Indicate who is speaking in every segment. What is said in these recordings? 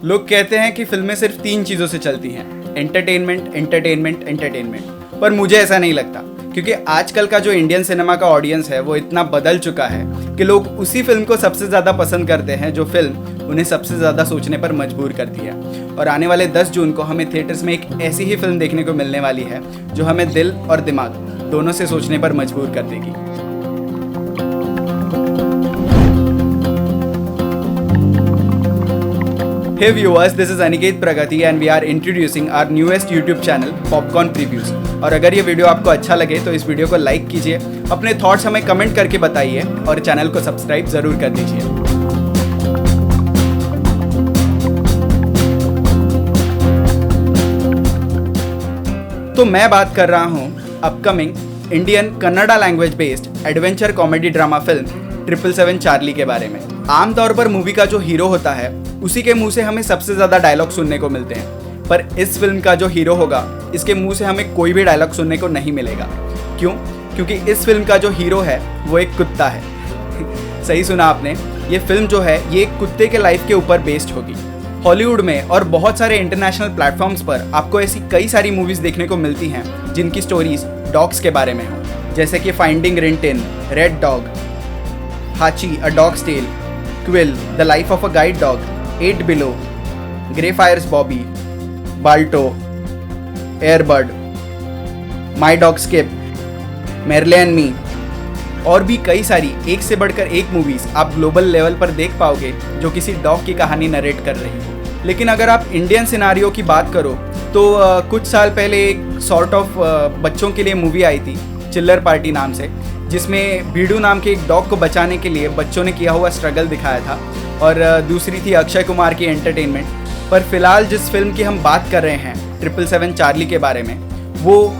Speaker 1: लोग कहते हैं कि फिल्में सिर्फ 3 चीज़ों से चलती हैं, एंटरटेनमेंट, एंटरटेनमेंट, एंटरटेनमेंट। पर मुझे ऐसा नहीं लगता, क्योंकि आजकल का जो इंडियन सिनेमा का ऑडियंस है वो इतना बदल चुका है कि लोग उसी फिल्म को सबसे ज़्यादा पसंद करते हैं जो फिल्म उन्हें सबसे ज़्यादा सोचने पर मजबूर करती है। और आने वाले 10 जून को हमें थिएटर्स में एक ऐसी ही फिल्म देखने को मिलने वाली है जो हमें दिल और दिमाग दोनों से सोचने पर मजबूर कर देगी। Hey viewers, this is Aniket Pragati and we are introducing our newest YouTube channel Popcorn Previews। और अगर ये वीडियो आपको अच्छा लगे तो इस वीडियो को लाइक कीजिए, अपने थॉट्स हमें कमेंट करके बताइए और चैनल को सब्सक्राइब ज़रूर कर दीजिए। तो मैं बात कर रहा हूँ upcoming Indian Kannada language based adventure comedy drama film 777 Charlie के बारे में। आमतौर पर मूवी का जो हीरो होता है उसी के मुंह से हमें सबसे ज़्यादा डायलॉग सुनने को मिलते हैं, पर इस फिल्म का जो हीरो होगा इसके मुंह से हमें कोई भी डायलॉग सुनने को नहीं मिलेगा। क्यों? क्योंकि इस फिल्म का जो हीरो है वो एक कुत्ता है। सही सुना आपने, ये फिल्म जो है ये एक कुत्ते के लाइफ के ऊपर बेस्ड होगी। हॉलीवुड में और बहुत सारे इंटरनेशनल प्लेटफॉर्म्स पर आपको ऐसी कई सारी मूवीज़ देखने को मिलती हैं जिनकी स्टोरीज डॉग्स के बारे में हो, जैसे कि finding रिंटिन, Red Dog, Hachi a dog's tale, Quill the life of a guide dog, 8 Below, Greyfriars Bobby, Balto, Air Bud, my dog Skip, Marley and me और भी कई सारी एक से बढ़कर एक मूवीज़ आप ग्लोबल लेवल पर देख पाओगे जो किसी डॉग की कहानी नरेट कर रही है। लेकिन अगर आप इंडियन सिनारियो की बात करो तो कुछ साल पहले एक सॉर्ट ऑफ बच्चों के लिए मूवी आई थी चिल्लर पार्टी नाम से, जिसमें भीड़ू नाम के एक डॉग को बचाने के लिए बच्चों ने किया हुआ स्ट्रगल दिखाया था, और दूसरी थी अक्षय कुमार की एंटरटेनमेंट। पर फिलहाल जिस फिल्म की हम बात कर रहे हैं 777 चार्ली के बारे में, वो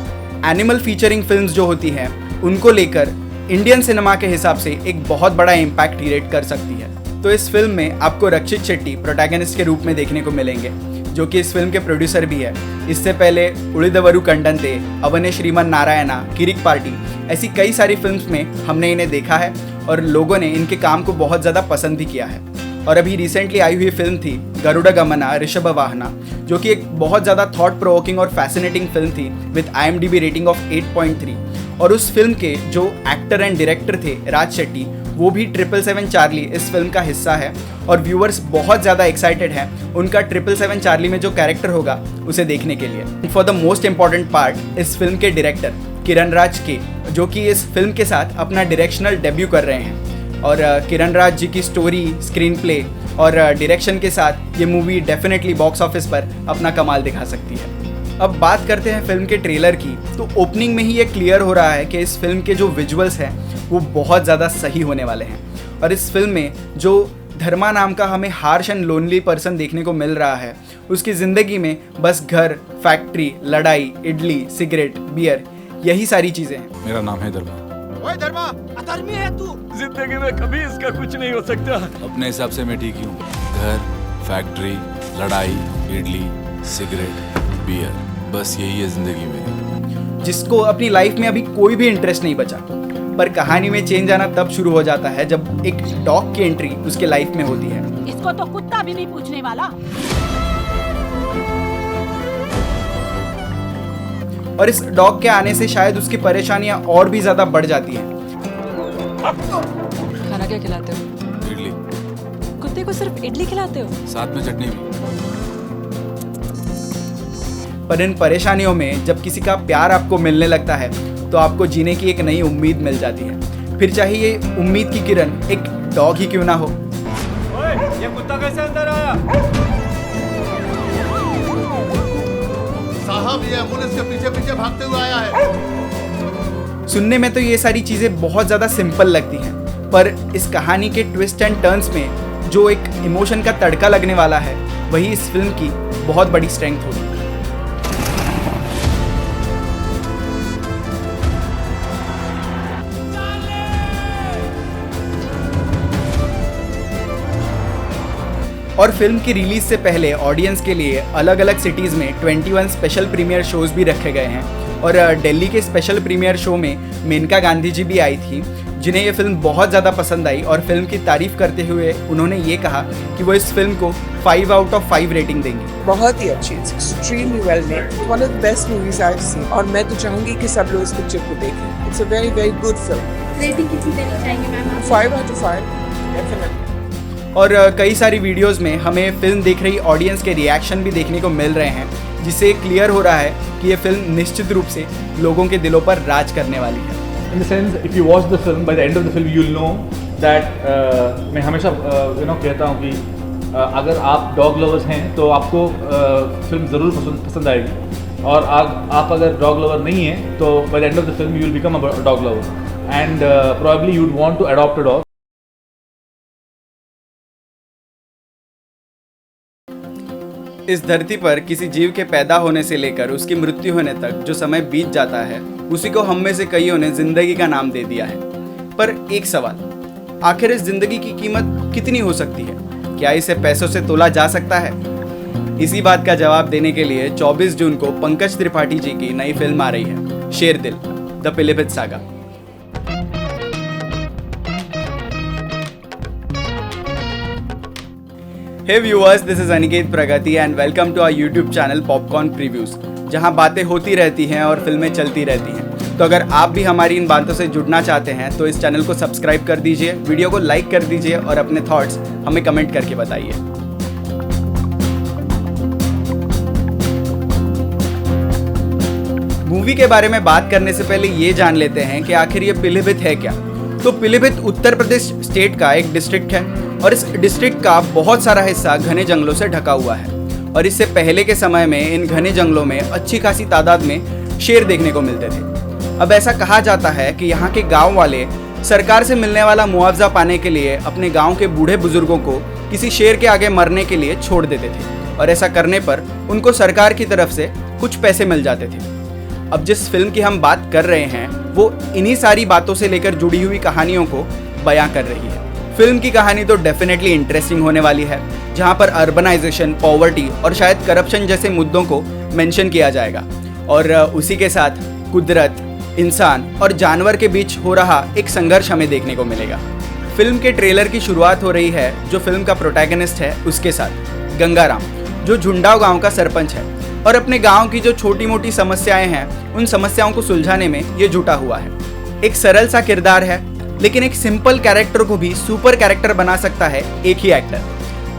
Speaker 1: एनिमल फीचरिंग फिल्म्स जो होती हैं उनको लेकर इंडियन सिनेमा के हिसाब से एक बहुत बड़ा इम्पैक्ट क्रिएट कर सकती है। तो इस फिल्म में आपको रक्षित शेट्टी प्रोटैगनिस्ट के रूप में देखने को मिलेंगे, जो कि इस फिल्म के प्रोड्यूसर भी है। इससे पहले उड़िदवरु कंडंते, अवने श्रीमन नारायणा, किरिक पार्टी ऐसी कई सारी फिल्म्स में हमने इन्हें देखा है और लोगों ने इनके काम को बहुत ज़्यादा पसंद भी किया है। और अभी रिसेंटली आई हुई फिल्म थी गरुड़ गमना ऋषभ वाहना, जो कि एक बहुत ज़्यादा थॉट प्रोवोकिंग और फैसिनेटिंग फिल्म थी विद IMDb रेटिंग ऑफ 8.3। और उस फिल्म के जो एक्टर एंड डायरेक्टर थे राज शेट्टी, वो भी 777 चार्ली इस फिल्म का हिस्सा है और व्यूअर्स बहुत ज़्यादा एक्साइटेड हैं उनका 777 चार्ली में जो कैरेक्टर होगा उसे देखने के लिए। For the most important part, इस फिल्म के डायरेक्टर किरण राज के, जो कि इस फिल्म के साथ अपना डायरेक्शनल डेब्यू कर रहे हैं। और किरण राज जी की स्टोरी, स्क्रीन प्ले और डायरेक्शन के साथ ये मूवी डेफिनेटली बॉक्स ऑफिस पर अपना कमाल दिखा सकती है। अब बात करते हैं फिल्म के ट्रेलर की, तो ओपनिंग में ही ये क्लियर हो रहा है कि इस फिल्म के जो विजुअल्स हैं वो बहुत ज़्यादा सही होने वाले हैं। और इस फिल्म में जो धर्मा नाम का हमें हार्श एंड लोनली पर्सन देखने को मिल रहा है, उसकी ज़िंदगी में बस घर, फैक्ट्री, लड़ाई, इडली, सिगरेट, बियर, यही सारी चीज़ें हैं।
Speaker 2: मेरा नाम है धर्मा।
Speaker 3: ओए धर्मा, अधर्मी है तू।
Speaker 4: जिंदगी में कभी इसका कुछ नहीं हो सकता।
Speaker 2: अपने हिसाब से मैं ठीक ही हूँ। घर, फैक्ट्री, लड़ाई, इडली, सिगरेट, बियर, बस यही है जिंदगी में।
Speaker 1: जिसको अपनी लाइफ में अभी कोई भी इंटरेस्ट नहीं बचा। पर कहानी में चेंज आना तब शुरू हो जाता है जब एक डॉग की एंट्री उसके लाइफ में होती है।
Speaker 5: इसको तो कुत्ता भी नहीं पूछने वाला।
Speaker 1: और इस डॉग के आने से शायद उसकी परेशानियां और भी ज्यादा बढ़ जाती हैं।
Speaker 6: खाना क्या खिलाते हो?
Speaker 2: इडली,
Speaker 6: कुत्ते को सिर्फ इडली खिलाते हो?
Speaker 2: साथ में चटनी भी।
Speaker 1: पर इन परेशानियों में जब किसी का प्यार आपको मिलने लगता है तो आपको जीने की एक नई उम्मीद मिल जाती है, फिर चाहे ये उम्मीद की किरण एक डॉग ही क्यों ना हो।
Speaker 4: ओए, ये कुत्ता कैसे अंदर आया?
Speaker 3: साहब, ये एम्बुलेंस के पीछे पीछे भागते हुए आया है।
Speaker 1: सुनने में तो ये सारी चीज़ें बहुत ज़्यादा सिंपल लगती हैं, पर इस कहानी के ट्विस्ट एंड टर्न्स में जो एक इमोशन का तड़का लगने वाला है वही इस फिल्म की बहुत बड़ी स्ट्रेंथ होगी। और फिल्म की रिलीज से पहले ऑडियंस के लिए अलग अलग सिटीज़ में 21 स्पेशल प्रीमियर शोज़ भी रखे गए हैं। और दिल्ली के स्पेशल प्रीमियर शो में मेनका गांधी जी भी आई थी, जिन्हें ये फिल्म बहुत ज़्यादा पसंद आई और फिल्म की तारीफ करते हुए उन्होंने ये कहा कि वो इस फिल्म को 5 आउट ऑफ 5 रेटिंग देंगे।
Speaker 7: बहुत ही अच्छी, it's extremely well made, one of the best movies I have seen और मैं तो चाहूंगी कि सब लोग इस पिक्चर को देखें। It's a very very good film.
Speaker 8: Rating कितनी देनी चाहिए मैम?
Speaker 7: 5 out of 5 definitely.
Speaker 1: और कई सारी वीडियोस में हमें फिल्म देख रही ऑडियंस के रिएक्शन भी देखने को मिल रहे हैं, जिससे क्लियर हो रहा है कि ये फिल्म निश्चित रूप से लोगों के दिलों पर राज करने वाली है।
Speaker 9: In the sense, if you watch the film, by the end of the film, you'll know that मैं हमेशा कहता हूँ कि अगर आप डॉग लवर्स हैं तो आपको फिल्म ज़रूर पसंद आएगी, और आप अगर डॉग लवर नहीं हैं तो by the end of the film you will become a dog lover and probably you would want to adopt a dog.
Speaker 1: इस धरती पर किसी जीव के पैदा होने से लेकर उसकी मृत्यु होने तक जो समय बीत जाता है, उसी को हम में से कईयों ने जिंदगी का नाम दे दिया है। पर एक सवाल, आखिर इस जिंदगी की कीमत कितनी हो सकती है? क्या इसे पैसों से तोला जा सकता है? इसी बात का जवाब देने के लिए 24 जून को पंकज त्रिपाठी जी की नई फिल्म आ रही है, Sherdil, the Pilibhit saga. Hey viewers, this is Aniket Pragati and welcome to our YouTube channel Popcorn Previews, जहां बातें होती रहती हैं और फिल्में चलती रहती हैं। तो अगर आप भी हमारी इन बातों से जुड़ना चाहते हैं तो इस चैनल को सब्सक्राइब कर दीजिए, वीडियो को लाइक कर दीजिए और अपने थॉट्स हमें कमेंट करके बताइए। मूवी के बारे में बात करने से पहले ये जान लेते हैं कि आखिर ये पीलीभीत है क्या। तो पीलीभीत उत्तर प्रदेश स्टेट का एक डिस्ट्रिक्ट है और इस डिस्ट्रिक्ट का बहुत सारा हिस्सा घने जंगलों से ढका हुआ है, और इससे पहले के समय में इन घने जंगलों में अच्छी खासी तादाद में शेर देखने को मिलते थे। अब ऐसा कहा जाता है कि यहाँ के गांव वाले सरकार से मिलने वाला मुआवजा पाने के लिए अपने गांव के बूढ़े बुजुर्गों को किसी शेर के आगे मरने के लिए छोड़ देते थे, और ऐसा करने पर उनको सरकार की तरफ से कुछ पैसे मिल जाते थे। अब जिस फिल्म की हम बात कर रहे हैं वो इन्हीं सारी बातों से लेकर जुड़ी हुई कहानियों को बयां कर रही है। फिल्म की कहानी तो डेफिनेटली इंटरेस्टिंग होने वाली है, जहां पर अर्बनाइजेशन, पॉवर्टी और शायद करप्शन जैसे मुद्दों को मेंशन किया जाएगा, और उसी के साथ कुदरत, इंसान और जानवर के बीच हो रहा एक संघर्ष हमें देखने को मिलेगा। फिल्म के ट्रेलर की शुरुआत हो रही है जो फिल्म का प्रोटैगनिस्ट है उसके साथ, गंगाराम, जो झुंडाव गांव का सरपंच है और अपने गांव की जो छोटी मोटी समस्याएं हैं उन समस्याओं को सुलझाने में ये जुटा हुआ है। एक सरल सा किरदार है, लेकिन एक सिंपल कैरेक्टर को भी सुपर कैरेक्टर बना सकता है एक ही एक्टर,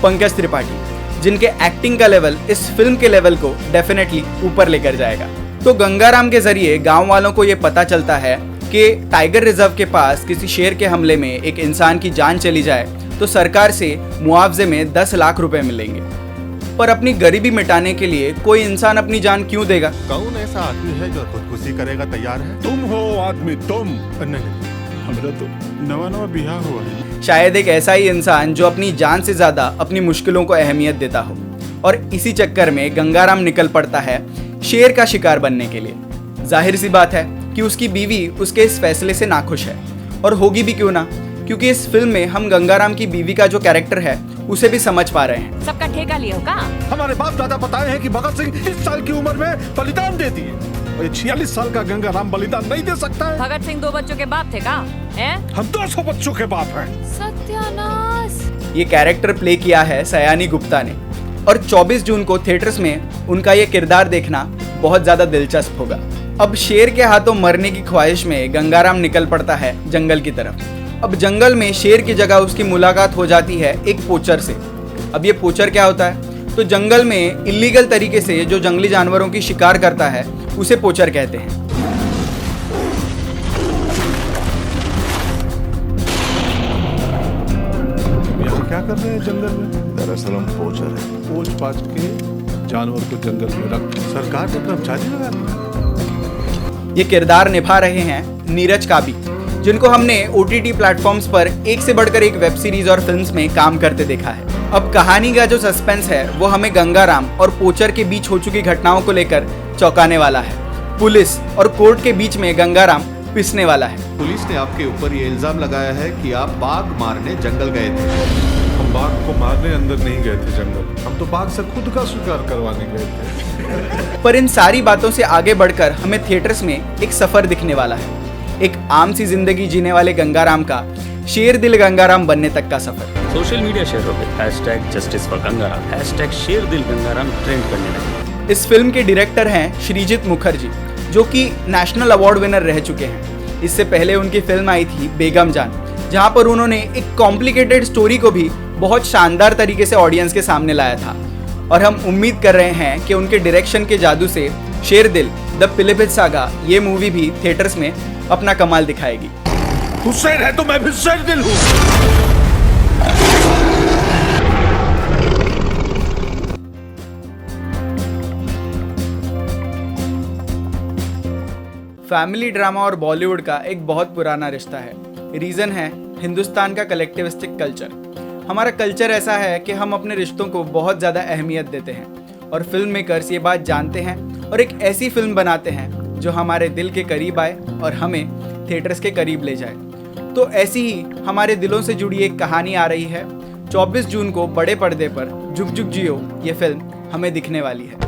Speaker 1: पंकज त्रिपाठी, जिनके एक्टिंग का लेवल इस फिल्म के लेवल को डेफिनेटली ऊपर लेकर जाएगा। तो गंगाराम के जरिए गांव वालों को ये पता चलता है कि टाइगर रिजर्व के पास किसी शेर के हमले में एक इंसान की जान चली जाए तो सरकार से मुआवजे में 10 लाख रुपए मिलेंगे। पर अपनी गरीबी मिटाने के लिए कोई इंसान अपनी जान क्यों देगा?
Speaker 3: कौन ऐसा आदमी है जो खुदकुशी करेगा तैयार है?
Speaker 4: तुम हो आदमी, तुम।
Speaker 3: नहीं, हमारा तो नवा बिहा हुआ है।
Speaker 1: शायद एक ऐसा ही इंसान जो अपनी जान से ज्यादा अपनी मुश्किलों को अहमियत देता हो, और इसी चक्कर में गंगाराम निकल पड़ता है शेर का शिकार बनने के लिए। जाहिर सी बात है कि उसकी बीवी उसके इस फैसले से नाखुश है, और होगी भी क्यों ना, क्योंकि इस फिल्म में हम गंगाराम की बीवी का जो कैरेक्टर है उसे भी समझ पा रहे हैं।
Speaker 5: सबका ठेका लिया होगा।
Speaker 4: हमारे बाप दादा बताए हैं कि भगत सिंह इस साल की उम्र में बलिदान दे दिए, और 46 साल का गंगाराम बलिदान नहीं दे सकता है।
Speaker 5: भगत सिंह 2 बच्चों के बाप थे का?
Speaker 4: हम 200 बच्चों के बाप हैं।
Speaker 5: सत्यानाश।
Speaker 1: ये कैरेक्टर प्ले किया है सयानी गुप्ता ने, और 24 जून को थिएटर्स में उनका ये किरदार देखना बहुत ज्यादा दिलचस्प होगा। अब शेर के हाथों मरने की ख्वाहिश में गंगाराम निकल पड़ता है जंगल की तरफ। अब जंगल में शेर की जगह उसकी मुलाकात हो जाती है एक पोचर से। अब ये पोचर क्या होता है? तो जंगल में इलीगल तरीके से जो जंगली जानवरों की शिकार करता है उसे पोचर कहते हैं।
Speaker 3: यहाँ क्या कर रहे हैं जंगल में?
Speaker 10: दरअसल हम पोचर हैं।
Speaker 3: पोच पाच के जानवर को जंगल में रख सरकार ने कर्मचारी लगा दिया।
Speaker 1: ये किरदार निभा रहे हैं नीरज काबी, जिनको हमने OTT प्लेटफॉर्म्स पर एक से बढ़कर एक वेब सीरीज और फिल्म्स में काम करते देखा है। अब कहानी का जो सस्पेंस है वो हमें गंगाराम और पोचर के बीच हो चुकी घटनाओं को लेकर चौंकाने वाला है। पुलिस और कोर्ट के बीच में गंगाराम पिसने वाला है।
Speaker 10: पुलिस ने आपके ऊपर ये इल्जाम लगाया है कि आप बाघ मारने जंगल गए थे।
Speaker 3: हम बाघ को मारने अंदर नहीं गए थे जंगल, हम तो बाघ से खुद का शिकार करवाने गए थे।
Speaker 1: पर इन सारी बातों से आगे बढ़कर हमें थिएटर्स में एक सफर दिखने वाला है। एक आम सी जिंदगी जीने वाले गंगाराम का शेर दिल गंगाराम बनने तक का सफर।
Speaker 8: सोशल मीडिया शहरों में #जस्टिस फॉर गंगाराम #शेर दिल गंगाराम ट्रेंड करने लगे।
Speaker 1: इस फिल्म के डायरेक्टर हैं श्रीजीत मुखर्जी, जो कि नेशनल अवार्ड विनर रह चुके हैं। इससे पहले उनकी फिल्म आई थी बेगम जान, जहां पर उन्होंने एक कॉम्प्लिकेटेड स्टोरी को भी बहुत शानदार तरीके से ऑडियंस के सामने लाया था। और हम उम्मीद कर रहे हैं कि उनके डायरेक्शन के जादू से शेर दिल द पिलिभिट सागा ये मूवी भी थिएटर्स में अपना कमाल दिखाएगी।
Speaker 4: तू शेर है तो मैं भी शेर दिल हूँ।
Speaker 1: फैमिली ड्रामा और बॉलीवुड का एक बहुत पुराना रिश्ता है। रीज़न है हिंदुस्तान का कलेक्टिविस्टिक कल्चर। हमारा कल्चर ऐसा है कि हम अपने रिश्तों को बहुत ज़्यादा अहमियत देते हैं और फिल्म मेकर्स ये बात जानते हैं और एक ऐसी फिल्म बनाते हैं जो हमारे दिल के करीब आए और हमें थिएटर्स के करीब ले जाए। तो ऐसी ही हमारे दिलों से जुड़ी एक कहानी आ रही है। 24 जून को बड़े पर्दे पर जुग जुग जियो ये फिल्म हमें दिखने वाली है।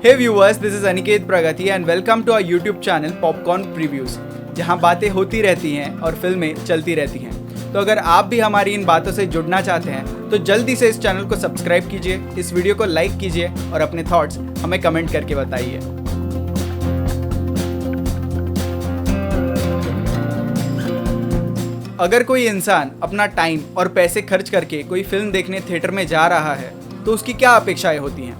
Speaker 1: Hey viewers, this is Aniket Pragati and welcome to our YouTube channel Popcorn Previews, जहां बातें होती रहती हैं और फिल्में चलती रहती हैं। तो अगर आप भी हमारी इन बातों से जुड़ना चाहते हैं तो जल्दी से इस चैनल को सब्सक्राइब कीजिए, इस वीडियो को लाइक कीजिए और अपने थॉट्स हमें कमेंट करके बताइए। अगर कोई इंसान अपना टाइम और पैसे खर्च करके कोई फिल्म देखने थिएटर में जा रहा है तो उसकी क्या अपेक्षाएं होती हैं?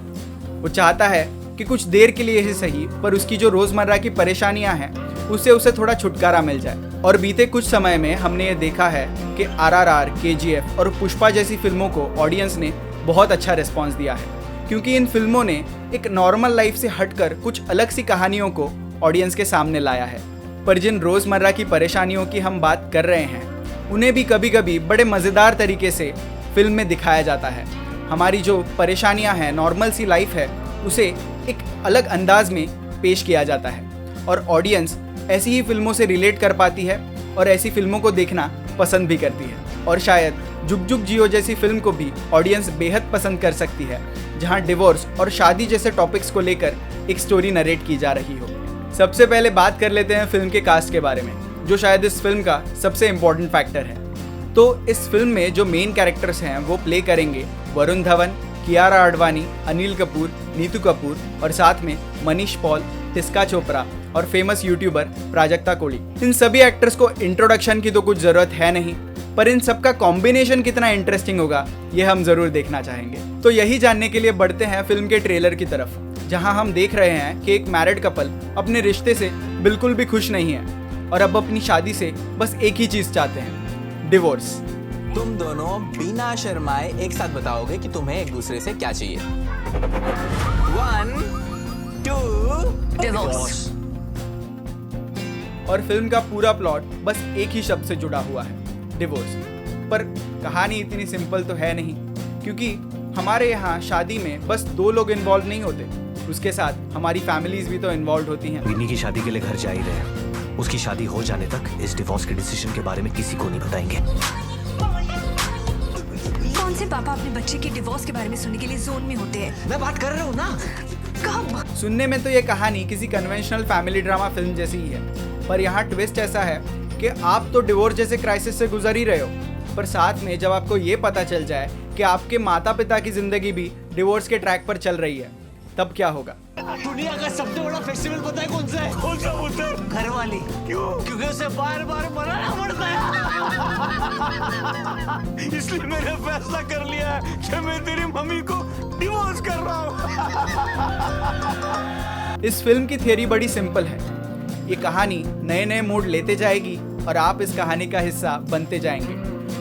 Speaker 1: वो चाहता है कि कुछ देर के लिए ही सही पर उसकी जो रोज़मर्रा की परेशानियां हैं उससे उसे थोड़ा छुटकारा मिल जाए। और बीते कुछ समय में हमने ये देखा है कि RRR, KGF और पुष्पा जैसी फिल्मों को ऑडियंस ने बहुत अच्छा रिस्पॉन्स दिया है, क्योंकि इन फिल्मों ने एक नॉर्मल लाइफ से हटकर कुछ अलग सी कहानियों को ऑडियंस के सामने लाया है। पर जिन रोज़मर्रा की परेशानियों की हम बात कर रहे हैं उन्हें भी कभी कभी बड़े मज़ेदार तरीके से फिल्म में दिखाया जाता है। हमारी जो परेशानियां हैं, नॉर्मल सी लाइफ है, उसे एक अलग अंदाज में पेश किया जाता है और ऑडियंस ऐसी ही फिल्मों से रिलेट कर पाती है और ऐसी फिल्मों को देखना पसंद भी करती है। और शायद जुग जुग जियो जैसी फिल्म को भी ऑडियंस बेहद पसंद कर सकती है, जहां डिवोर्स और शादी जैसे टॉपिक्स को लेकर एक स्टोरी नरेट की जा रही हो। सबसे पहले बात कर लेते हैं फिल्म के कास्ट के बारे में, जो शायद इस फिल्म का सबसे इम्पोर्टेंट फैक्टर है। तो इस फिल्म में जो मेन कैरेक्टर्स हैं वो प्ले करेंगे वरुण धवन, कियारा आडवाणी, अनिल कपूर, नीतू कपूर और साथ में मनीष पॉल, टिस्का चोपड़ा और फेमस यूट्यूबर प्राजक्ता कोली। इन सभी एक्टर्स को इंट्रोडक्शन की तो कुछ ज़रूरत है नहीं, पर इन सबका कॉम्बिनेशन कितना इंटरेस्टिंग होगा ये हम ज़रूर देखना चाहेंगे। तो यही जानने के लिए बढ़ते हैं फिल्म के ट्रेलर की तरफ, जहां हम देख रहे हैं कि एक मैरिड कपल अपने रिश्ते से बिल्कुल भी खुश नहीं है और अब अपनी शादी से बस एक ही चीज़ चाहते हैं, डिवोर्स।
Speaker 11: तुम दोनों बिना शर्माए एक साथ बताओगे कि तुम्हें एक दूसरे से क्या चाहिए। 1, 2, डिवोर्स।
Speaker 1: और फिल्म का पूरा प्लॉट बस एक ही शब्द से जुड़ा हुआ है, डिवोर्स। पर कहानी इतनी सिंपल तो है नहीं, क्योंकि हमारे यहाँ शादी में बस 2 लोग इन्वॉल्व नहीं होते, उसके साथ हमारी फैमिलीज भी तो इन्वॉल्व होती हैं।
Speaker 12: विनी की शादी के लिए घर जा ही रहे हैं। उसकी शादी हो जाने तक इस डिवोर्स के डिसीजन के बारे में किसी को नहीं बताएंगे।
Speaker 13: कौन से पापा अपने बच्चे के डिवोर्स के बारे में सुनने के लिए जोन में होते हैं?
Speaker 11: मैं बात कर रहा हूँ ना।
Speaker 13: कब?
Speaker 1: सुनने में तो ये कहानी किसी कन्वेंशनल फैमिली ड्रामा फिल्म जैसी ही है, पर यहाँ ट्विस्ट ऐसा है कि आप तो डिवोर्स जैसे क्राइसिस से गुजर ही रहे हो, पर साथ में जब आपको ये पता चल जाए कि आपके माता पिता की जिंदगी भी डिवोर्स के ट्रैक पर चल रही है, तब क्या होगा?
Speaker 11: दुनिया का सबसे बड़ा फेस्टिवल पता है कौन सा है? कौन सा बोलते हैं? घरवाली। क्यों? क्योंकि उसे बार-बार मनाना पड़ता है। इसलिए मैंने फैसला कर लिया है कि मैं तेरी मम्मी को डिवोर्स कर रहा हूँ।
Speaker 1: इस फिल्म की थियरी बड़ी सिंपल है। ये कहानी नए नए मोड़ लेते जाएगी और आप इस कहानी का हिस्सा बनते जाएंगे।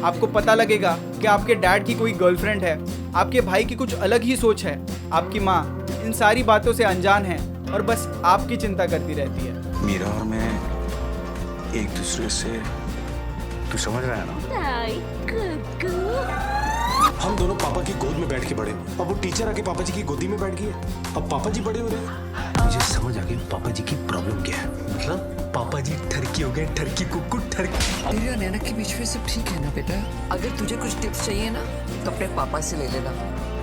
Speaker 1: आपको पता लगेगा कि आपके डैड की कोई गर्लफ्रेंड है, आपके भाई की कुछ अलग ही सोच है, आपकी माँ इन सारी बातों से अनजान है और बस आपकी चिंता करती रहती है।
Speaker 12: मीरा और मैं एक दूसरे से, तू समझ रहा है ना?
Speaker 14: हम दोनों पापा की गोद में बैठ के बड़े हुए। अब वो टीचर आके पापा जी की गोदी में बैठ गई है। अब पापा जी बड़े हो रहे हैं।
Speaker 12: मुझे समझ आ गई पापा जी की प्रॉब्लम क्या है।
Speaker 11: मतलब पापा जी ठरकी हो गए, ठरकी कुक्कू ठरकी।
Speaker 15: तेरे और नैना के बीच में सब ठीक है ना बेटा? अगर तुझे कुछ टिप्स चाहिए ना तो अपने पापा से ले लेना,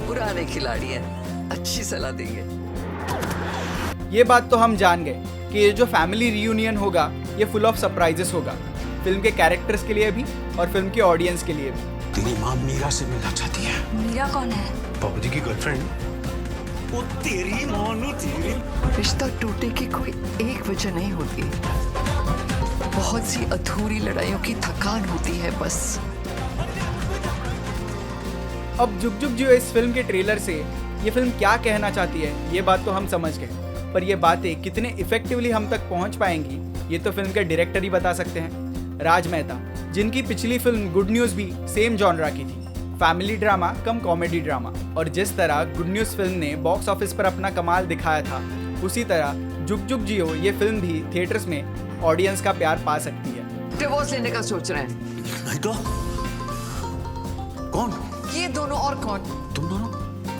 Speaker 15: पुराने खिलाड़ी हैं, अच्छी सलाह देंगे।
Speaker 1: ये बात तो हम जान गए कि ये जो फैमिली रियूनियन होगा ये फुल ऑफ सरप्राइजेस होगा, फिल्म के कैरेक्टर्स के लिए भी और फिल्म के ऑडियंस के लिए भी।
Speaker 14: तेरी माँ मीरा से मिलना चाहती है।
Speaker 13: मीरा कौन है?
Speaker 14: पापा जी की गर्लफ्रेंड। वो तेरी मानो तेरी।
Speaker 15: रिश्ता टूटने की कोई एक वजह नहीं होती, बहुत सी अधूरी लड़ाइयों की थकान होती है बस।
Speaker 1: अब जुग जुग जियो इस फिल्म के ट्रेलर से ये फिल्म क्या कहना चाहती है ये बात तो हम समझ गए, पर ये बातें कितने इफेक्टिवली हम तक पहुंच पाएंगी ये तो फिल्म के डायरेक्टर ही बता सकते हैं। राज मेहता, जिनकी पिछली फिल्म गुड न्यूज़ भी सेम जॉनरा की थी, फैमिली ड्रामा कम कॉमेडी ड्रामा, और जिस तरह गुड न्यूज़ फिल्म ने बॉक्स ऑफिस पर अपना कमाल दिखाया था उसी तरह जुग जुग जियो ये फिल्म भी थिएटर्स में ऑडियंस का प्यार पा सकती है।
Speaker 15: डिवोर्स लेने का सोच रहे हैं।
Speaker 14: नहीं तो कौन?
Speaker 15: ये दोनों और कौन?
Speaker 14: तुम दोनों।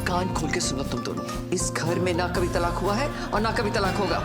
Speaker 15: कान खोल के सुनो तुम दोनों, इस घर में ना कभी तलाक हुआ है और ना कभी तलाक होगा।